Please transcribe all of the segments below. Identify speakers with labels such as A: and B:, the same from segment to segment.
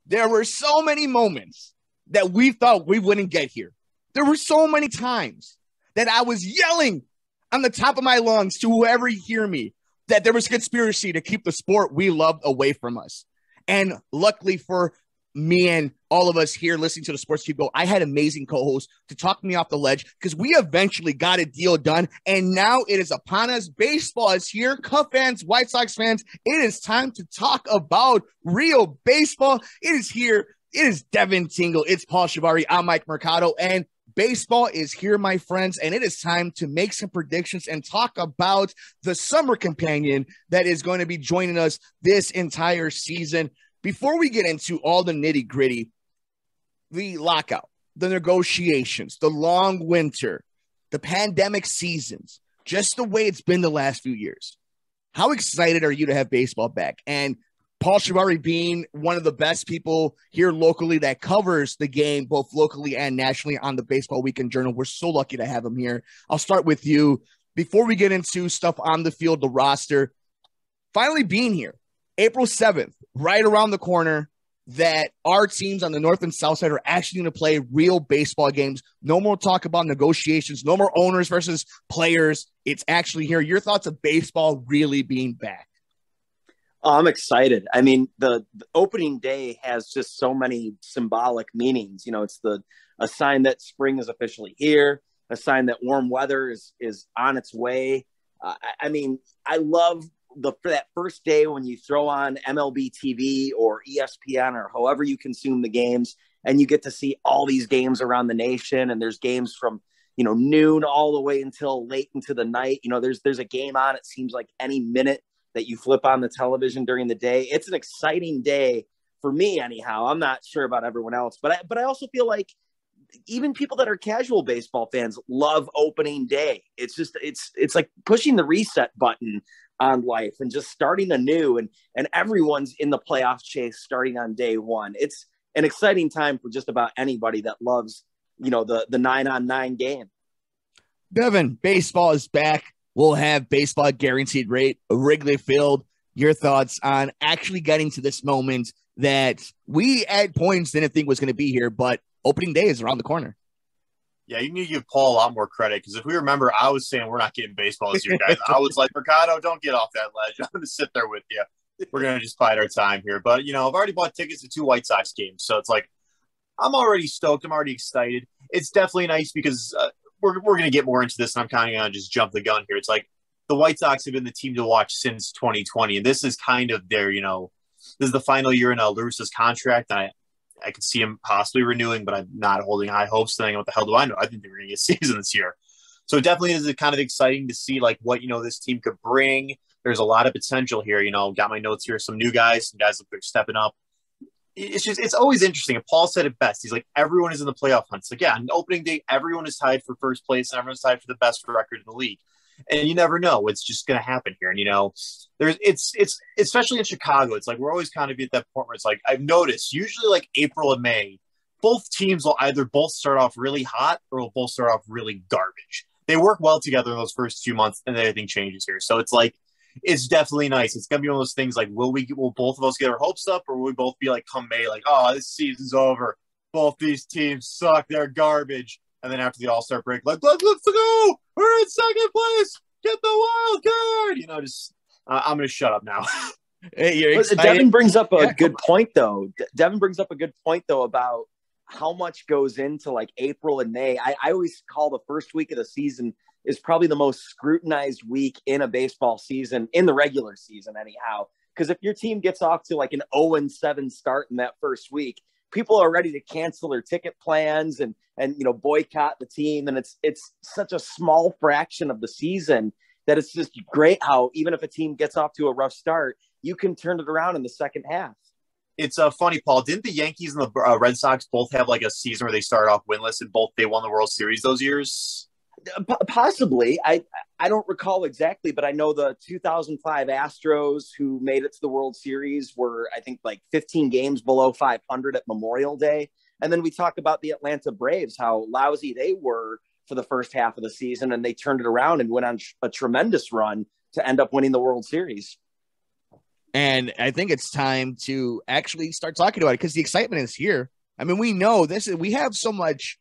A: There were so many moments that we thought we wouldn't get here. There were so many times that I was yelling on the top of my lungs to whoever hear me that there was conspiracy to keep the sport we loved away from us. And luckily for me and all of us here listening to the Sports Cubicle, I had amazing co-hosts to talk me off the ledge because we eventually got a deal done. And now it is upon us. Baseball is here. Cub fans, White Sox fans, it is time to talk about real baseball. It is here. It is Devin Tingle. It's Paul Chivari. I'm Mike Mercado. And baseball is here, my friends. And it is time to make some predictions and talk about the summer companion that is going to be joining us this entire season. Before we get into all the nitty gritty, the lockout, the negotiations, the long winter, the pandemic seasons, just the way it's been the last few years. How excited are you to have baseball back? And Paul Chivari being one of the best people here locally that covers the game, both locally and nationally on the Baseball Weekend Journal. We're so lucky to have him here. I'll start with you. Before we get into stuff on the field, the roster, finally being here, April 7th, right around the corner, that our teams on the North and South side are actually going to play real baseball games. No more talk about negotiations, no more owners versus players. It's actually here. Your thoughts of baseball really being back?
B: I'm excited. I mean, the opening day has just so many symbolic meanings. You know, it's a sign that spring is officially here, a sign that warm weather is on its way. I mean, I love that first day when you throw on MLB TV or ESPN or however you consume the games, and you get to see all these games around the nation. And there's games from, noon all the way until late into the night. There's a game on, it seems like any minute that you flip on the television during the day. It's an exciting day for me anyhow. I'm not sure about everyone else, but I also feel like even people that are casual baseball fans love opening day. It's just, it's like pushing the reset button on life and just starting anew, and everyone's in the playoff chase starting on day one. It's an exciting time for just about anybody that loves, the 9-on-9 game.
A: Devin, baseball is back. We'll have baseball guaranteed rate, Wrigley Field. Your thoughts on actually getting to this moment that we at points didn't think was going to be here, but opening day is around the corner.
C: Yeah, you need to give Paul a lot more credit, because if we remember, I was saying we're not getting baseball this year, guys. I was like, Mercado, don't get off that ledge. I'm going to sit there with you. We're going to just bide our time here. But, I've already bought tickets to 2 White Sox games. So it's like, I'm already stoked. I'm already excited. It's definitely nice because we're going to get more into this, and I'm kind of going to just jump the gun here. It's like the White Sox have been the team to watch since 2020. And this is kind of their, this is the final year in Lewis' contract. And I could see him possibly renewing, but I'm not holding high hopes, saying, what the hell do I know? I think they're going to get a season this year. So it definitely is kind of exciting to see like what, this team could bring. There's a lot of potential here. Got my notes here. Some new guys, some guys that are stepping up. It's always interesting. And Paul said it best. He's like, everyone is in the playoff hunt. It's like, yeah, on opening day, everyone is tied for first place and everyone's tied for the best record in the league. And you never know what's just going to happen here. And, it's especially in Chicago, it's like we're always kind of at that point where it's like, I've noticed usually like April and May, both teams will either both start off really hot or will both start off really garbage. They work well together in those first 2 months, and then everything changes here. So it's like, it's definitely nice. It's going to be one of those things like, will both of us get our hopes up, or will we both be like, come May, like, oh, this season's over. Both these teams suck. They're garbage. And then after the All-Star break, like, let's go. We're in second place. Get the wild card. I'm going to shut up now.
A: Hey,
B: Devin brings up a good point, though. Devin brings up a good point, though, about how much goes into like April and May. I always call the first week of the season is probably the most scrutinized week in a baseball season, in the regular season anyhow. Because if your team gets off to like an 0-7 start in that first week, people are ready to cancel their ticket plans and boycott the team. And it's such a small fraction of the season that it's just great how even if a team gets off to a rough start, you can turn it around in the second half.
C: It's funny, Paul. Didn't the Yankees and the Red Sox both have like a season where they started off winless and both they won the World Series those years?
B: Possibly. I don't recall exactly, but I know the 2005 Astros, who made it to the World Series, were, I think, like 15 games below 500 at Memorial Day. And then we talk about the Atlanta Braves, how lousy they were for the first half of the season, and they turned it around and went on a tremendous run to end up winning the World Series.
A: And I think it's time to actually start talking about it because the excitement is here. I mean, we know we have so much.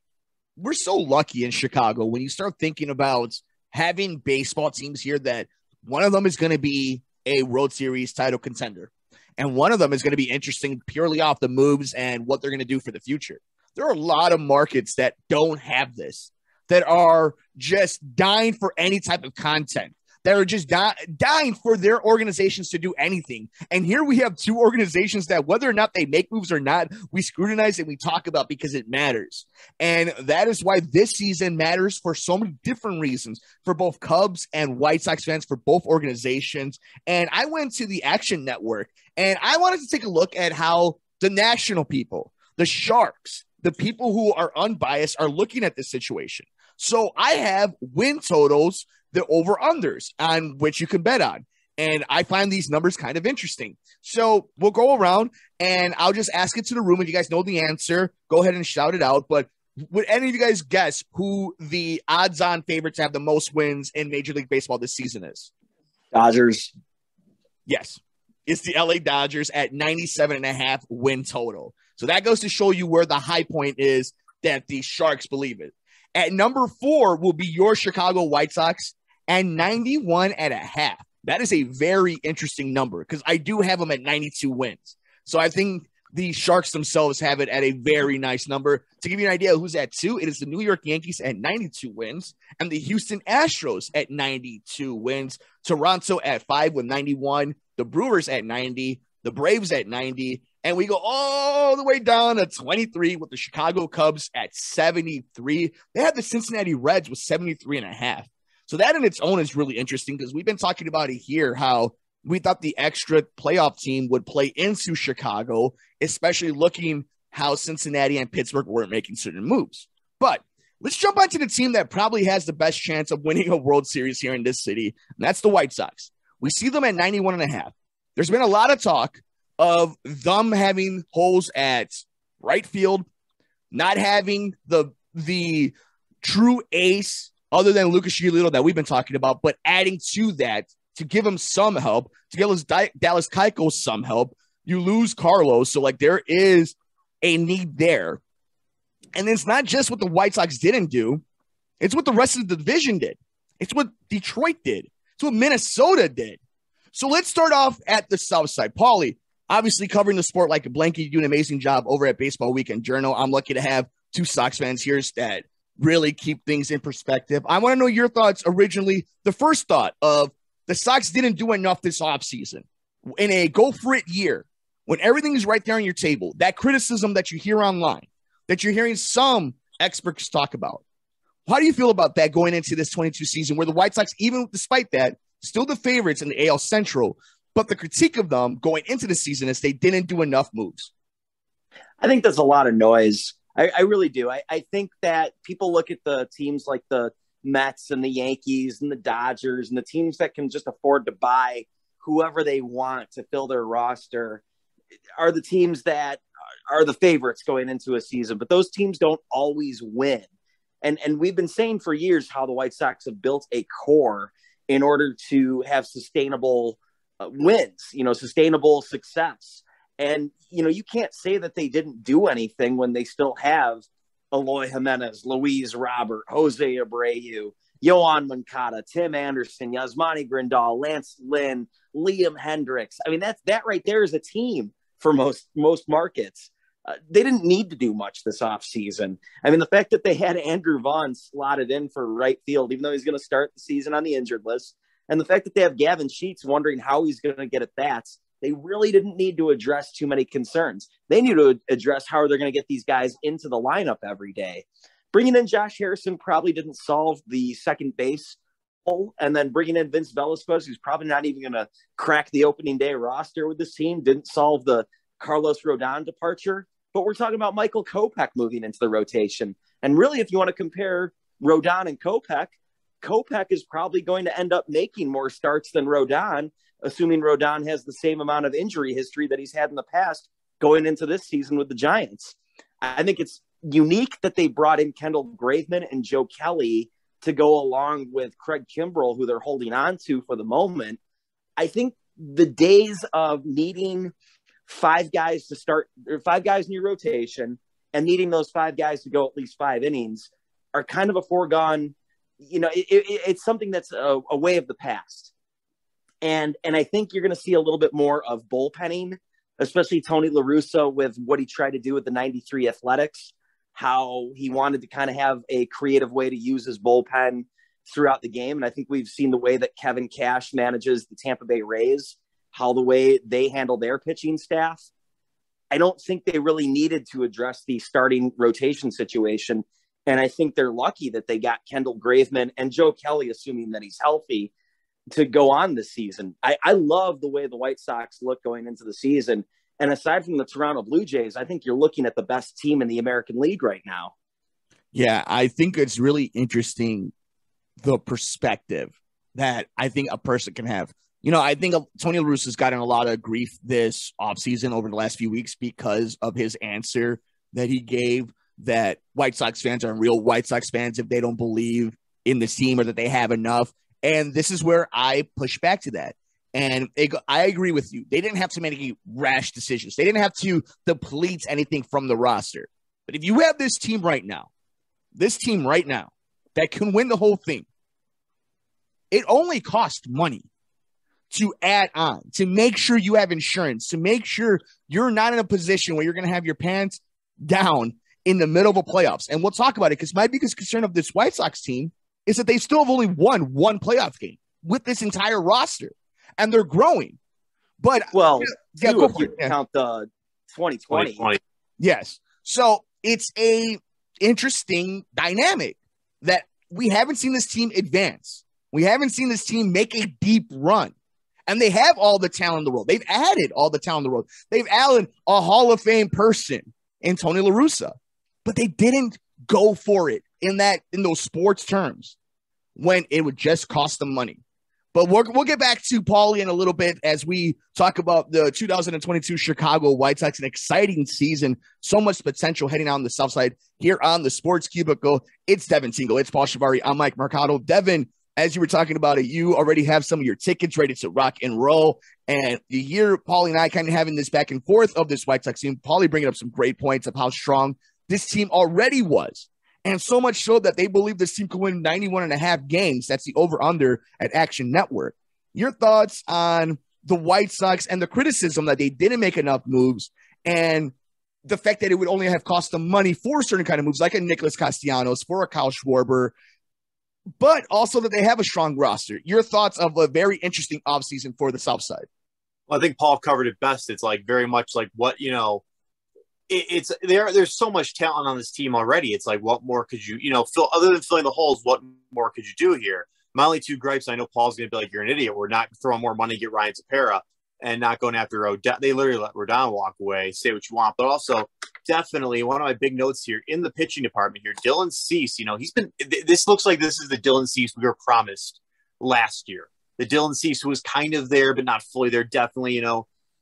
A: We're so lucky in Chicago when you start thinking about having baseball teams here that one of them is going to be a World Series title contender. And one of them is going to be interesting purely off the moves and what they're going to do for the future. There are a lot of markets that don't have this, that are just dying for any type of content, that are just dying for their organizations to do anything. And here we have two organizations that whether or not they make moves or not, we scrutinize and we talk about because it matters. And that is why this season matters for so many different reasons for both Cubs and White Sox fans, for both organizations. And I went to the Action Network and I wanted to take a look at how the national people, the Sharks, the people who are unbiased are looking at this situation. So I have win totals, the over-unders on which you can bet on. And I find these numbers kind of interesting. So we'll go around and I'll just ask it to the room. If you guys know the answer, go ahead and shout it out. But would any of you guys guess who the odds-on favorite to have the most wins in Major League Baseball this season is?
B: Dodgers.
A: Yes. It's the LA Dodgers at 97.5 win total. So that goes to show you where the high point is that the Sharks believe it. At number 4 will be your Chicago White Sox at 91.5. That is a very interesting number because I do have them at 92 wins. So I think the Sharks themselves have it at a very nice number. To give you an idea of who's at 2, it is the New York Yankees at 92 wins and the Houston Astros at 92 wins. Toronto at 5 with 91, the Brewers at 90, the Braves at 90, and we go all the way down to 23 with the Chicago Cubs at 73. They have the Cincinnati Reds with 73.5. So that in its own is really interesting because we've been talking about it here, how we thought the extra playoff team would play into Chicago, especially looking how Cincinnati and Pittsburgh weren't making certain moves. But let's jump onto the team that probably has the best chance of winning a World Series here in this city, and that's the White Sox. We see them at 91.5. There's been a lot of talk of them having holes at right field, not having the true ace other than Lucas Giolito that we've been talking about, but adding to that to give him some help, to give Dallas Keuchel some help. You lose Carlos, so like there is a need there. And it's not just what the White Sox didn't do. It's what the rest of the division did. It's what Detroit did. It's what Minnesota did. So let's start off at the South Side. Paulie, obviously covering the sport like a blanket. You do an amazing job over at Baseball Weekend Journal. I'm lucky to have two Sox fans here that really keep things in perspective. I want to know your thoughts originally. The first thought of the Sox didn't do enough this offseason. In a go-for-it year, when everything is right there on your table, that criticism that you hear online, that you're hearing some experts talk about, how do you feel about that going into this 22 season where the White Sox, even despite that, still the favorites in the AL Central, but the critique of them going into the season is they didn't do enough moves?
B: I think there's a lot of noise. I really do. I think that people look at the teams like the Mets and the Yankees and the Dodgers and the teams that can just afford to buy whoever they want to fill their roster are the teams that are the favorites going into a season. But those teams don't always win. And we've been saying for years how the White Sox have built a core in order to have sustainable wins, sustainable success. And, you can't say that they didn't do anything when they still have Eloy Jimenez, Luis Robert, Jose Abreu, Yohan Moncada, Tim Anderson, Yasmani Grandal, Lance Lynn, Liam Hendricks. I mean, that right there is a team for most markets. They didn't need to do much this offseason. I mean, the fact that they had Andrew Vaughn slotted in for right field, even though he's going to start the season on the injured list, and the fact that they have Gavin Sheets wondering how he's going to get at bats, they really didn't need to address too many concerns. They need to address how they're going to get these guys into the lineup every day. Bringing in Josh Harrison probably didn't solve the second base hole, and then bringing in Vince Velasquez, who's probably not even going to crack the opening day roster with this team, didn't solve the Carlos Rodon departure. But we're talking about Michael Kopech moving into the rotation. And really, if you want to compare Rodon and Kopech is probably going to end up making more starts than Rodon, assuming Rodon has the same amount of injury history that he's had in the past going into this season with the Giants. I think it's unique that they brought in Kendall Graveman and Joe Kelly to go along with Craig Kimbrell, who they're holding on to for the moment. I think the days of needing 5 guys to start, or 5 guys in your rotation, and needing those 5 guys to go at least 5 innings are kind of a foregone. It's something that's a way of the past. And I think you're going to see a little bit more of bullpenning, especially Tony La Russa with what he tried to do with the 93 Athletics, how he wanted to kind of have a creative way to use his bullpen throughout the game. And I think we've seen the way that Kevin Cash manages the Tampa Bay Rays, how the way they handle their pitching staff. I don't think they really needed to address the starting rotation situation. And I think they're lucky that they got Kendall Graveman and Joe Kelly, assuming that he's healthy, to go on this season. I love the way the White Sox look going into the season. And aside from the Toronto Blue Jays, I think you're looking at the best team in the American League right now.
A: Yeah, I think it's really interesting, the perspective that I think a person can have. I think Tony La Russa has gotten a lot of grief this offseason over the last few weeks because of his answer that he gave that White Sox fans aren't real White Sox fans if they don't believe in the team or that they have enough. And this is where I push back to that. And I agree with you. They didn't have to make any rash decisions. They didn't have to deplete anything from the roster. But if you have this team right now that can win the whole thing, it only costs money to add on, to make sure you have insurance, to make sure you're not in a position where you're going to have your pants down in the middle of a playoffs. And we'll talk about it, because my biggest concern of this White Sox team is that they still have only won 1 playoff game with this entire roster, and they're growing. But
B: if you count the 2020.
A: Yes. So it's a interesting dynamic that we haven't seen this team advance. We haven't seen this team make a deep run. And they have all the talent in the world. They've added all the talent in the world. They've added a Hall of Fame person in Tony La Russa. But they didn't go for it in those sports terms when it would just cost them money. But we'll get back to Paulie in a little bit as we talk about the 2022 Chicago White Sox, an exciting season, so much potential heading out on the south side here on the Sports Cubicle. It's Devin Tingle. It's Paul Chivari. I'm Mike Mercado. Devin, as you were talking about it, you already have some of your tickets ready to rock and roll. And you hear Paulie and I kind of having this back and forth of this White Sox team. Paulie bringing up some great points of how strong this team already was. And so much so that they believe this team could win 91.5 games. That's the over-under at Action Network. Your thoughts on the White Sox and the criticism that they didn't make enough moves, and the fact that it would only have cost them money for certain kind of moves, like a Nicholas Castellanos, for a Kyle Schwarber, but also that they have a strong roster. Your thoughts of a very interesting offseason for the South Side.
C: Well, I think Paul covered it best. It's like very much like what, there's so much talent on this team already. It's like, what more could you fill other than filling the holes? What more could you do here? My only 2 gripes, I know Paul's going to be like, you're an idiot. We're not throwing more money to get Ryan Tepera and not going after Rodon. They literally let Rodon walk away, say what you want. But also, definitely one of my big notes here in the pitching department here, Dylan Cease, this looks like this is the Dylan Cease we were promised last year. The Dylan Cease who was kind of there, but not fully there. Definitely,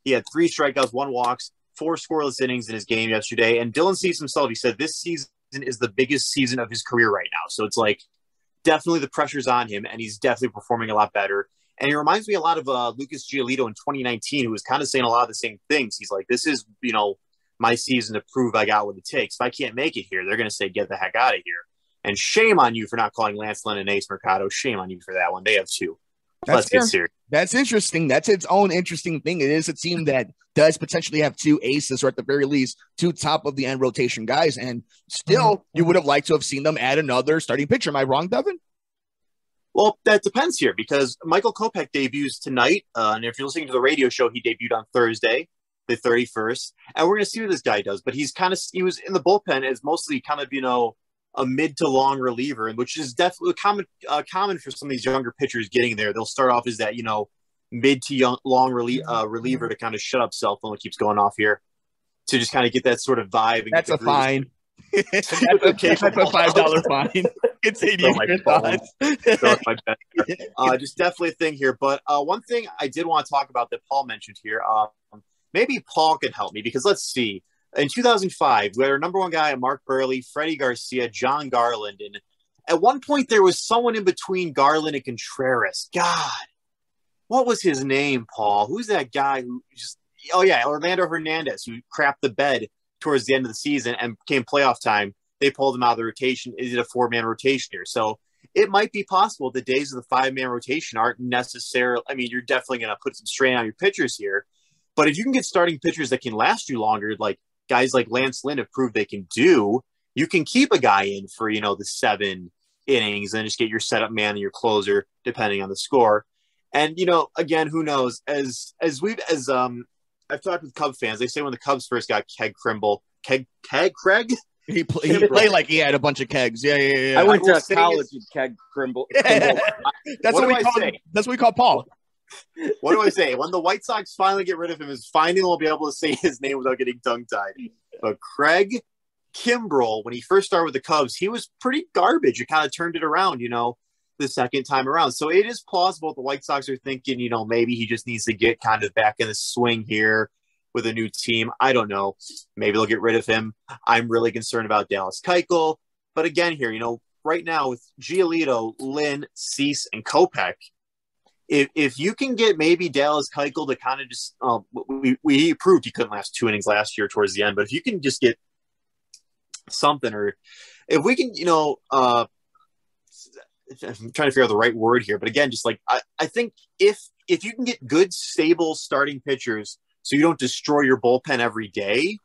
C: he had 3 strikeouts, 1 walks, 4 scoreless innings in his game yesterday. And Dylan Cease himself, he said this season is the biggest season of his career right now. So it's like definitely the pressure's on him, and he's definitely performing a lot better. And he reminds me a lot of Lucas Giolito in 2019, who was kind of saying a lot of the same things. He's like, this is, my season to prove I got what it takes. If I can't make it here, they're going to say, get the heck out of here. And shame on you for not calling Lance Lynn and Ace Mercado. Shame on you for that one. They have 2. Let's get serious. That's
A: interesting. That's its own interesting thing. It is a team that does potentially have 2 aces, or at the very least 2 top of the end rotation guys. And still, you would have liked to have seen them add another starting pitcher. Am I wrong, Devin?
C: Well, that depends here, because Michael Kopech debuts tonight. And if you're listening to the radio show, he debuted on Thursday, the 31st. And we're going to see what this guy does. But he was in the bullpen as mostly kind of, a mid to long reliever, which is definitely common for some of these younger pitchers getting there. They'll start off as that, mid to long reliever to kind of shut up cell phone keeps going off here, to just kind of get that sort of vibe.
A: That's a fine. That's a $5 fine. It's 80.
C: Just definitely a thing here. But one thing I did want to talk about that Paul mentioned here, maybe Paul could help me, because let's see. In 2005, we had our number 1 guy, Mark Burley, Freddie Garcia, John Garland. And at one point, there was someone in between Garland and Contreras. God, what was his name, Paul? Who's that guy who just, oh yeah, Orlando Hernandez, who crapped the bed towards the end of the season and came playoff time. They pulled him out of the rotation. Is it a 4-man rotation here? So it might be possible the days of the 5-man rotation aren't necessarily, I mean, you're definitely going to put some strain on your pitchers here, but if you can get starting pitchers that can last you longer, like guys like Lance Lynn have proved they can do, you can keep a guy in for, the 7 innings and just get your setup man and your closer, depending on the score. And, again, who knows? As I've talked with Cub fans, they say when the Cubs first got Craig?
A: He played like he had a bunch of kegs. Yeah.
B: I went to college with Keg Krimble.
A: That's what we call Paul.
C: What do I say? When the White Sox finally get rid of him, is finally we'll be able to say his name without getting tongue-tied. But Craig Kimbrell, when he first started with the Cubs, he was pretty garbage. It kind of turned it around, the second time around. So it is plausible the White Sox are thinking, maybe he just needs to get kind of back in the swing here with a new team. I don't know. Maybe they'll get rid of him. I'm really concerned about Dallas Keuchel. But again here, right now with Giolito, Lynn, Cease, and Kopech, if you can get maybe Dallas Keuchel to kind of just we proved he couldn't last 2 innings last year towards the end, but if you can just get something, or if we can, I'm trying to figure out the right word here, but again, just like I think if you can get good, stable starting pitchers so you don't destroy your bullpen every day,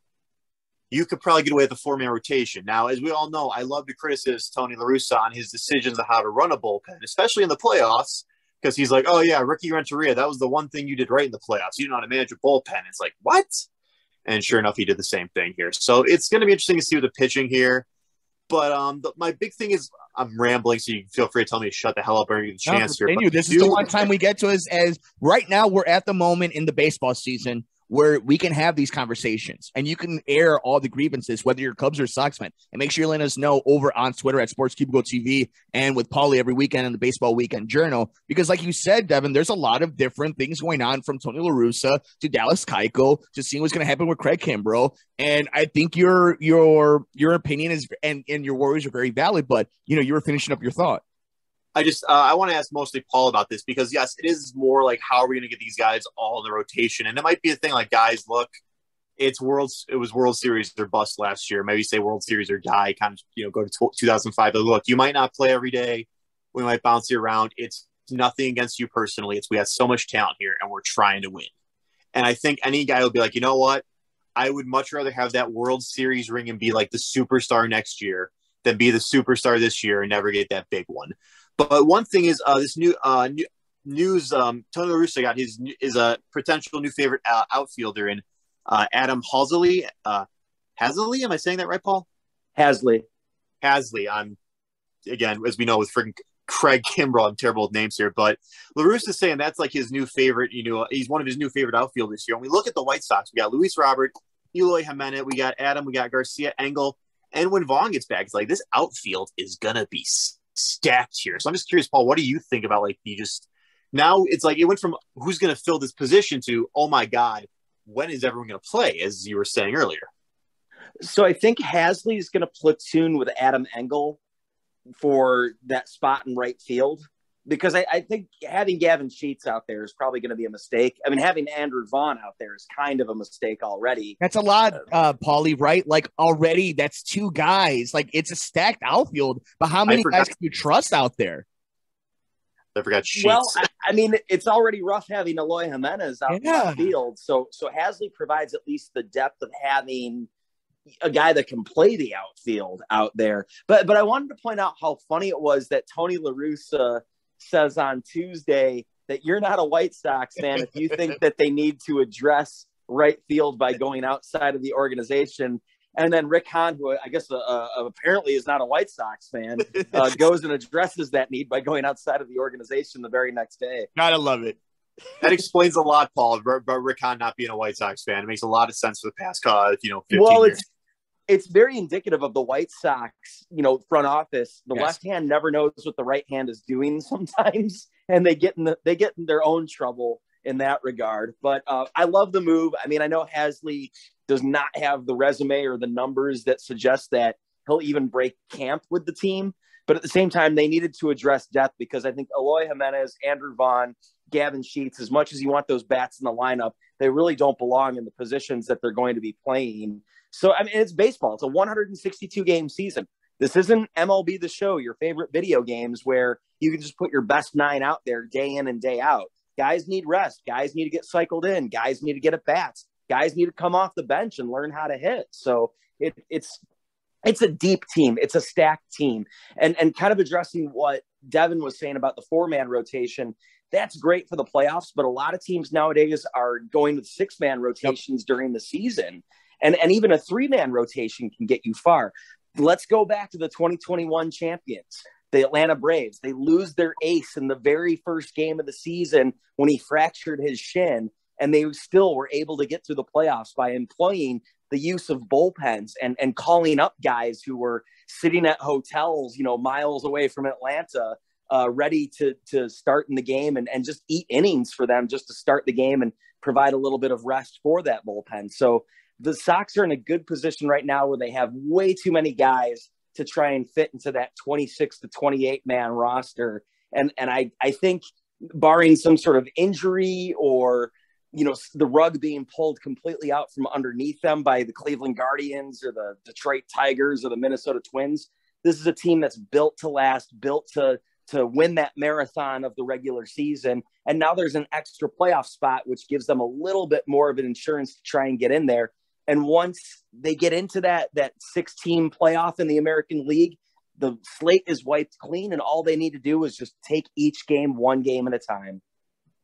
C: you could probably get away with a 4-man rotation. Now, as we all know, I love to criticize Tony La Russa on his decisions on how to run a bullpen, especially in the playoffs, because he's like, oh yeah, Ricky Renteria, that was the one thing you did right in the playoffs. You didn't know how to manage a bullpen. It's like, what? And sure enough, he did the same thing here. So it's going to be interesting to see with the pitching here. But my big thing is, I'm rambling, so you can feel free to tell me to shut the hell up or give a chance here.
A: This is the one time we get to as right now we're at the moment in the baseball season where we can have these conversations and you can air all the grievances, whether you're Cubs or Sox fan. And make sure you let us know over on Twitter at Sports Cubicle TV and with Paulie every weekend in the Baseball Weekend Journal. Because like you said, Devin, there's a lot of different things going on, from Tony La Russa to Dallas Keuchel to seeing what's going to happen with Craig Kimbrell. And I think your opinion is and your worries are very valid, but you were finishing up your thought.
C: I want to ask mostly Paul about this because, yes, it is more like, how are we going to get these guys all in the rotation? And it might be a thing like, guys, look, it was World Series or bust last year. Maybe say World Series or die, kind of, go to 2005. But look, you might not play every day. We might bounce you around. It's nothing against you personally. We have so much talent here and we're trying to win. And I think any guy will be like, you know what? I would much rather have that World Series ring and be like the superstar next year than be the superstar this year and never get that big one. But one thing is this news. Tony La Russa got his a potential new favorite outfielder in Adam Haseley. Haseley, am I saying that right, Paul?
B: Haseley.
C: I'm again, as we know, with freaking Craig Kimbrell. I'm terrible with names here, but La Russa is saying that's like his new favorite. He's one of his new favorite outfielders here. When we look at the White Sox, we got Luis Robert, Eloy Jimenez, we got Adam, we got Garcia, Engel, and when Vaughn gets back, it's like this outfield is gonna be stacked here. So I'm just curious, Paul, what do you think about now it's like it went from who's going to fill this position to, oh my God, when is everyone going to play, as you were saying earlier?
B: So I think Haseley is going to platoon with Adam Engel for that spot in right field, because I think having Gavin Sheets out there is probably going to be a mistake. I mean, having Andrew Vaughn out there is kind of a mistake already.
A: That's a lot, Paulie, right? Like already that's 2 guys. Like it's a stacked outfield, but how many guys can you trust out there?
C: I forgot Sheets.
B: Well, I mean, it's already rough having Eloy Jimenez out in the field. So Haseley provides at least the depth of having a guy that can play the outfield out there. But I wanted to point out how funny it was that Tony La Russa says on Tuesday that you're not a White Sox fan if you think that they need to address right field by going outside of the organization. And then Rick Hahn, who I guess apparently is not a White Sox fan, goes and addresses that need by going outside of the organization the very next day.
A: Gotta love it.
C: That explains a lot, Paul, about Rick Hahn not being a White Sox fan. It makes a lot of sense for the past, 15 years. It's
B: very indicative of the White Sox, front office. The left hand never knows what the right hand is doing sometimes, and they get in their own trouble in that regard. But I love the move. I mean, I know Haseley does not have the resume or the numbers that suggest that he'll even break camp with the team. But at the same time, they needed to address depth, because I think Eloy Jimenez, Andrew Vaughn, Gavin Sheets, as much as you want those bats in the lineup, they really don't belong in the positions that they're going to be playing. So, I mean, it's baseball. It's a 162-game season. This isn't MLB The Show, your favorite video games, where you can just put your best 9 out there day in and day out. Guys need rest. Guys need to get cycled in. Guys need to get at bats. Guys need to come off the bench and learn how to hit. So it's a deep team. It's a stacked team. And kind of addressing what Devin was saying about the 4-man rotation, that's great for the playoffs, but a lot of teams nowadays are going with 6-man rotations during the season. And even a 3-man rotation can get you far. Let's go back to the 2021 champions, the Atlanta Braves. They lose their ace in the very first game of the season when he fractured his shin, and they still were able to get through the playoffs by employing the use of bullpens and calling up guys who were sitting at hotels, miles away from Atlanta, ready to start in the game and just eat innings for them just to start the game and provide a little bit of rest for that bullpen. So the Sox are in a good position right now where they have way too many guys to try and fit into that 26 to 28 man roster. And I think barring some sort of injury or, the rug being pulled completely out from underneath them by the Cleveland Guardians or the Detroit Tigers or the Minnesota Twins, this is a team that's built to last, built to win that marathon of the regular season. And now there's an extra playoff spot, which gives them a little bit more of an insurance to try and get in there. And once they get into that 6-team playoff in the American League, the slate is wiped clean, and all they need to do is just take each game one game at a time.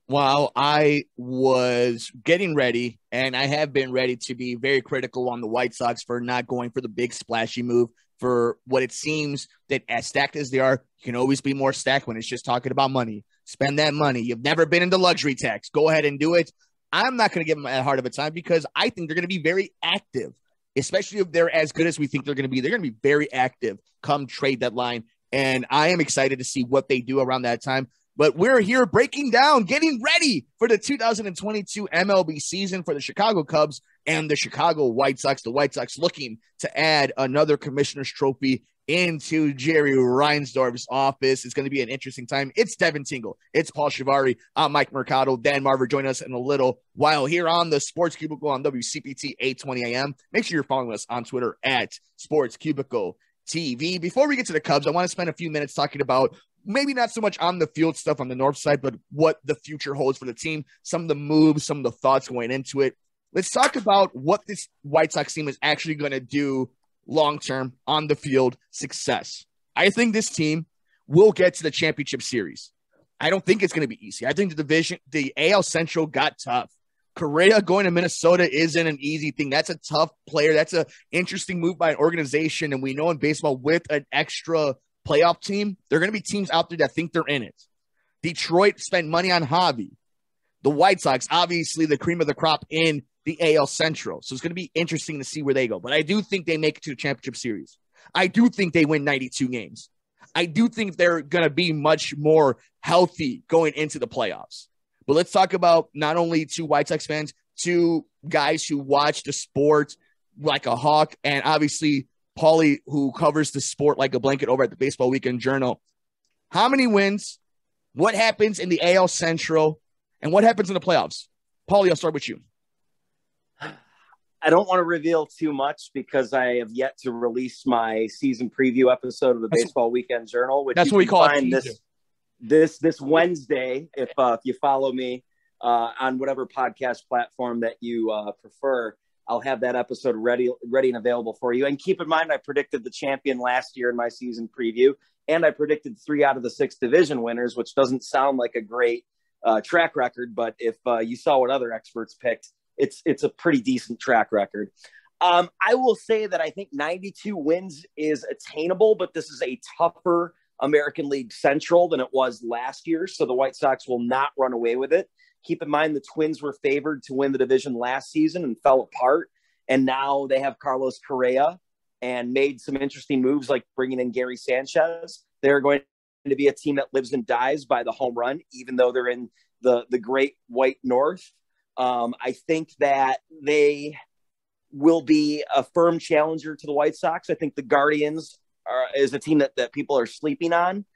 A: While I was getting ready, and I have been ready to be very critical on the White Sox for not going for the big splashy move, for what it seems that as stacked as they are, you can always be more stacked when it's just talking about money. Spend that money. You've never been into luxury tax. Go ahead and do it. I'm not going to give them that hard of a time because I think they're going to be very active, especially if they're as good as we think they're going to be. They're going to be very active come trade deadline, and I am excited to see what they do around that time. But we're here breaking down, getting ready for the 2022 MLB season for the Chicago Cubs and the Chicago White Sox. The White Sox looking to add another commissioner's trophy into Jerry Reinsdorf's office. It's going to be an interesting time. It's Devin Tingle. It's Paul Chivari. I'm Mike Mercado. Dan Marver join us in a little while here on the Sports Cubicle on WCPT 820 AM. Make sure you're following us on Twitter at Sports Cubicle TV. Before we get to the Cubs, I want to spend a few minutes talking about maybe not so much on the field stuff on the north side, but what the future holds for the team, some of the moves, some of the thoughts going into it. Let's talk about what this White Sox team is actually going to do long-term on the field success. I think this team will get to the championship series. I don't think it's going to be easy. I think the AL Central got tough. Correa going to Minnesota isn't an easy thing. That's a tough player. That's an interesting move by an organization. And we know in baseball with an extra playoff team, there are going to be teams out there that think they're in it. Detroit spent money on Javi. The White Sox, obviously the cream of the crop in the AL Central. So it's going to be interesting to see where they go. But I do think they make it to the championship series. I do think they win 92 games. I do think they're going to be much more healthy going into the playoffs. But let's talk about not only two White Sox fans, two guys who watch the sport like a hawk, and obviously Paulie, who covers the sport like a blanket over at the Baseball Weekend Journal. How many wins? What happens in the AL Central? And what happens in the playoffs? Paulie, I'll start with you.
B: I don't want to reveal too much because I have yet to release my season preview episode of the Baseball Weekend Journal, which
A: that's what we call it.
B: This Wednesday, if you follow me on whatever podcast platform that you prefer, I'll have that episode ready and available for you. And keep in mind, I predicted the champion last year in my season preview, and I predicted 3 out of the 6 division winners, which doesn't sound like a great track record, but if you saw what other experts picked, it's a pretty decent track record. I will say that I think 92 wins is attainable, but this is a tougher American League Central than it was last year, so the White Sox will not run away with it. Keep in mind the Twins were favored to win the division last season and fell apart, and now they have Carlos Correa and made some interesting moves like bringing in Gary Sanchez. They're going to be a team that lives and dies by the home run, even though they're in the great white north. I think that they will be a firm challenger to the White Sox. I think the Guardians is a team that people are sleeping on.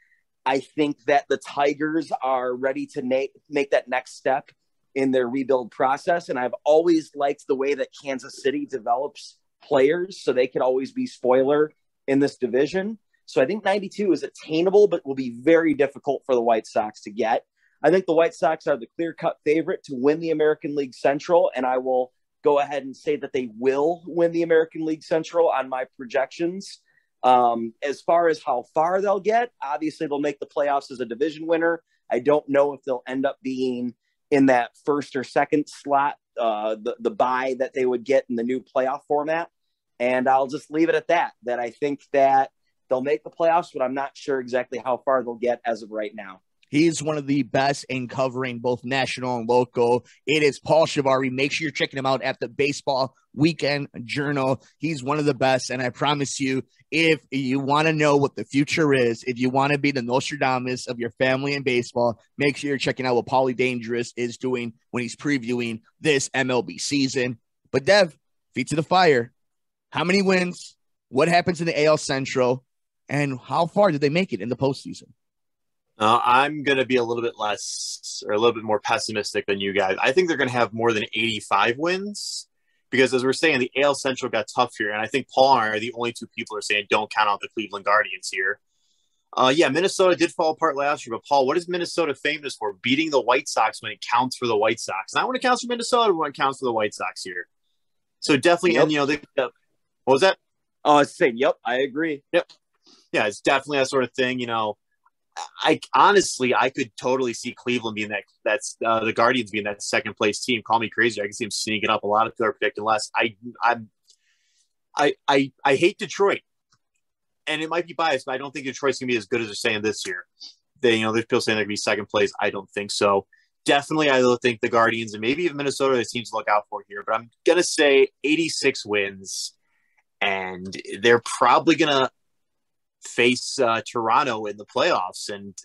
B: I think that the Tigers are ready to make that next step in their rebuild process. And I've always liked the way that Kansas City develops players, so they could always be spoiler in this division. So I think 92 is attainable, but will be very difficult for the White Sox to get. I think the White Sox are the clear-cut favorite to win the American League Central, and I will go ahead and say that they will win the American League Central on my projections. As far as how far they'll get, obviously they'll make the playoffs as a division winner. I don't know if they'll end up being in that first or second slot, the bye that they would get in the new playoff format. And I'll just leave it at that I think that they'll make the playoffs, but I'm not sure exactly how far they'll get as of right now.
A: He's one of the best in covering both national and local. It is Paul Chivari. Make sure you're checking him out at the Baseball Weekend Journal. He's one of the best, and I promise you, if you want to know what the future is, if you want to be the Nostradamus of your family in baseball, make sure you're checking out what Paulie Dangerous is doing when he's previewing this MLB season. But Dev, feet to the fire. How many wins? What happens in the AL Central? And how far did they make it in the postseason?
C: I'm going to be a little bit less or a little bit more pessimistic than you guys. I think they're going to have more than 85 wins because, as we're saying, the AL Central got tough here. And I think Paul and I are the only two people who are saying don't count out the Cleveland Guardians here. Yeah, Minnesota did fall apart last year. But, Paul, what is Minnesota famous for? Beating the White Sox when it counts for the White Sox. Not when it counts for Minnesota, but when it counts for the White Sox here. So definitely,
B: yep.
C: And, what was that?
B: Oh, I was saying, yep, I agree.
C: Yep. Yeah, it's definitely that sort of thing, I honestly, I could totally see Cleveland being that's the Guardians being that second place team. Call me crazy. I can see them sneaking up. A lot of people are predicting less. I hate Detroit, and it might be biased, but I don't think Detroit's gonna be as good as they're saying this year. There's people saying they're gonna be second place. I don't think so. Definitely, I think the Guardians and maybe even Minnesota are the teams to look out for here. But I'm gonna say 86 wins, and they're probably gonna face Toronto in the playoffs. And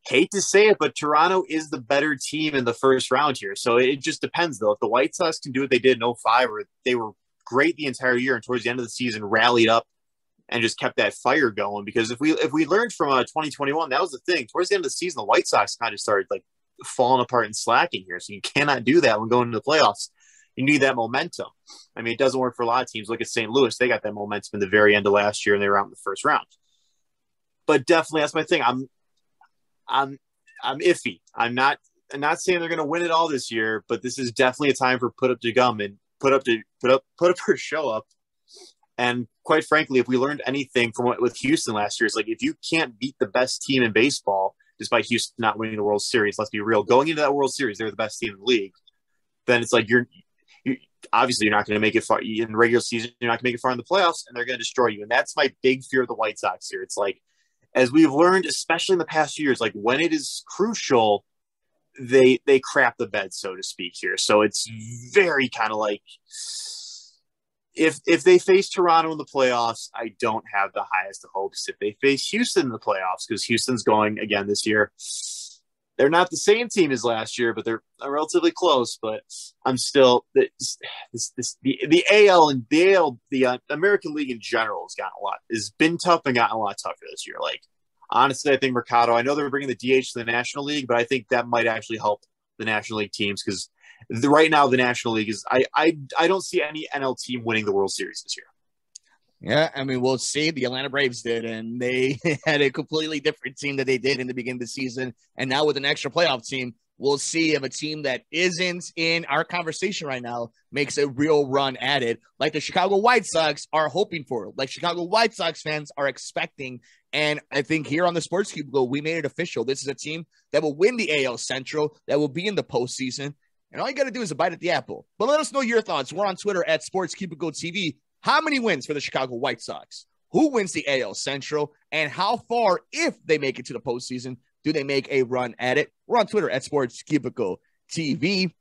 C: hate to say it, but Toronto is the better team in the first round here. So it just depends, though. If the White Sox can do what they did in 05, or they were great the entire year and towards the end of the season rallied up and just kept that fire going. Because if we learned from 2021, that was the thing. Towards the end of the season, the White Sox kind of started like falling apart and slacking here. So you cannot do that when going into the playoffs. You need that momentum. I mean, it doesn't work for a lot of teams. Look at St. Louis. They got that momentum in the very end of last year, and they were out in the first round. But definitely, that's my thing. I'm iffy. I'm not saying they're going to win it all this year, but this is definitely a time for put up to gum and put up or show up. And quite frankly, if we learned anything from with Houston last year, it's like if you can't beat the best team in baseball, despite Houston not winning the World Series, let's be real. Going into that World Series, they're the best team in the league. Then it's like you're obviously you're not going to make it far in regular season. You're not going to make it far in the playoffs, and they're going to destroy you. And that's my big fear of the White Sox here. It's like, as we've learned, especially in the past few years, like when it is crucial, they crap the bed, so to speak here. So it's very kind of like if they face Toronto in the playoffs, I don't have the highest of hopes. If they face Houston in the playoffs, because Houston's going again this year, they're not the same team as last year, but they're relatively close. But I'm still the AL and the American League in general has been tough and gotten a lot tougher this year. Like honestly, I think Mercado. I know they're bringing the DH to the National League, but I think that might actually help the National League teams because right now the National League is. I don't see any NL team winning the World Series this year.
A: Yeah, I mean, we'll see. The Atlanta Braves did, and they had a completely different team that they did in the beginning of the season. And now with an extra playoff team, we'll see if a team that isn't in our conversation right now makes a real run at it, like the Chicago White Sox are hoping for, like Chicago White Sox fans are expecting. And I think here on the Sports Cubicle, we made it official. This is a team that will win the AL Central, that will be in the postseason. And all you got to do is a bite at the apple. But let us know your thoughts. We're on Twitter at Sports Cubicle TV. How many wins for the Chicago White Sox? Who wins the AL Central? And how far, if they make it to the postseason, do they make a run at it? We're on Twitter at Sports Cubicle TV.